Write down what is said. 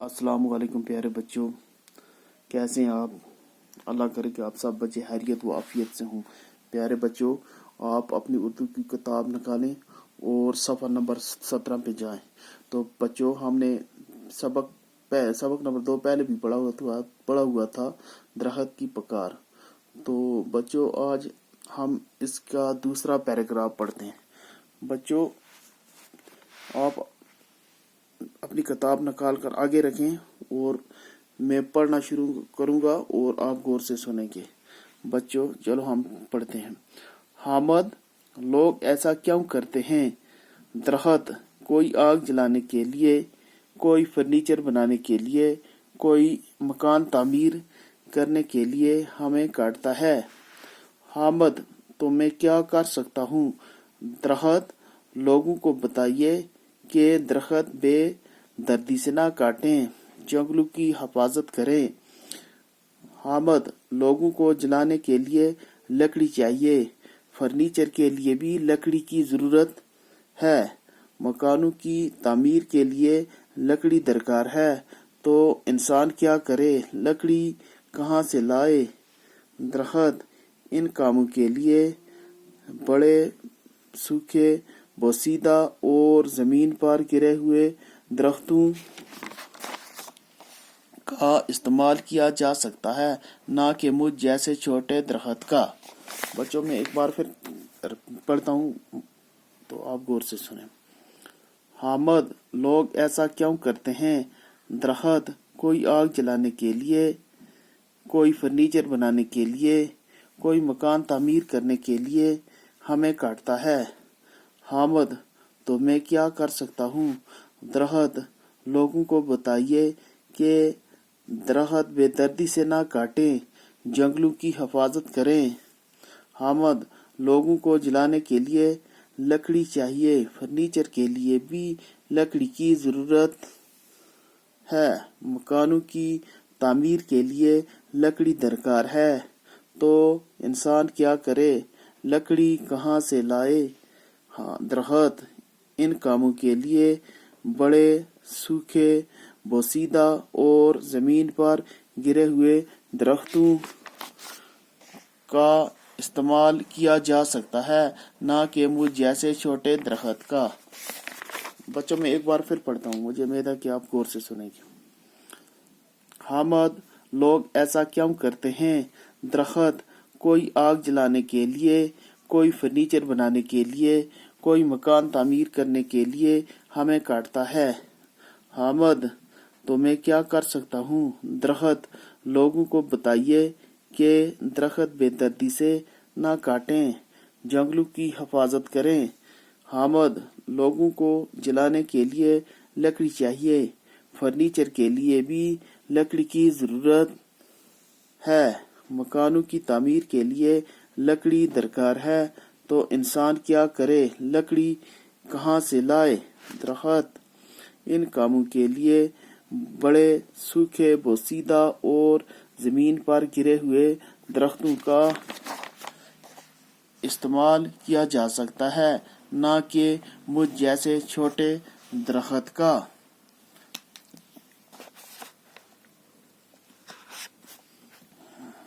अस्सलाम वालेकुम प्यारे बच्चों, कैसे हैं आप। अल्लाह करे कि आप सब बच्चे खैरियत व आफियत से हों। प्यारे बच्चों, आप अपनी उर्दू की किताब निकालें और सफ़ा नंबर 17 पे जाएं। तो बच्चों, हमने सबक नंबर 2 पहले भी पढ़ा हुआ था, दरख्त की पुकार। तो बच्चों, आज हम इसका दूसरा पैराग्राफ पढ़ते हैं। बच्चों, आप अपनी किताब निकाल कर आगे रखें और मैं पढ़ना शुरू करूंगा और आप गौर से सुनेंगे। बच्चों, चलो हम पढ़ते हैं। हामद, लोग ऐसा क्यों करते हैं? दरख्त कोई आग जलाने के लिए, कोई फर्नीचर बनाने के लिए, कोई मकान तामीर करने के लिए हमें काटता है। हामद, तो मैं क्या कर सकता हूँ? दरख्त, लोगों को बताइए कि दरख्त बेदर्दी से ना काटें, जंगलों की हिफाजत करें। हामद, लोगों को जलाने के लिए लकड़ी चाहिए, फर्नीचर के लिए भी लकड़ी की जरूरत है, मकानों की तामीर के लिए लकड़ी दरकार है, तो इंसान क्या करे, लकड़ी कहाँ से लाए? दरख्त, इन कामों के लिए बड़े सूखे, बोसीदा और जमीन पर गिरे हुए दरख्तों का इस्तेमाल किया जा सकता है, ना कि मुझ जैसे छोटे दरख्त का। बच्चों, में एक बार फिर पढ़ता हूँ तो आप गौर से सुने। हामद, लोग ऐसा क्यों करते हैं? दरख्त कोई आग जलाने के लिए, कोई फर्नीचर बनाने के लिए, कोई मकान तामीर करने के लिए हमें काटता है। हामद, तो मैं क्या कर सकता हूँ? दरख्त, लोगों को बताइए कि दरख्त बेदर्दी से ना काटें, जंगलों की हिफाजत करें। हामद, लोगों को जलाने के लिए लकड़ी चाहिए, फर्नीचर के लिए भी लकड़ी की जरूरत है, मकानों की तामीर के लिए लकड़ी दरकार है, तो इंसान क्या करे, लकड़ी कहाँ से लाए? हाँ, दरख्त इन कामों के लिए बड़े सूखे, बोसीदा और जमीन पर गिरे हुए दरख्तों का इस्तेमाल किया जा सकता है, ना कि मुझ जैसे छोटे दरख्त का। बच्चों, में एक बार फिर पढ़ता हूँ, मुझे उम्मीद है कि आप गौर से सुनेंगे। हामद, लोग ऐसा क्यों करते हैं? दरख्त कोई आग जलाने के लिए, कोई फर्नीचर बनाने के लिए, कोई मकान तामीर करने के लिए हमें काटता है। हामद, तो मैं क्या कर सकता हूँ? दरख्त, लोगों को बताइए कि दरख्त बेदर्दी से ना काटें, जंगलों की हिफाजत करें। हामद, लोगों को जलाने के लिए लकड़ी चाहिए, फर्नीचर के लिए भी लकड़ी की जरूरत है, मकानों की तामीर के लिए लकड़ी दरकार है, तो इंसान क्या करे, लकड़ी कहाँ से लाए? दरख्त इन कामों के लिए बड़े सूखे, बोसीदा और जमीन पर गिरे हुए दरख्तों का इस्तेमाल किया जा सकता है, ना कि मुझ जैसे छोटे दरख्त का।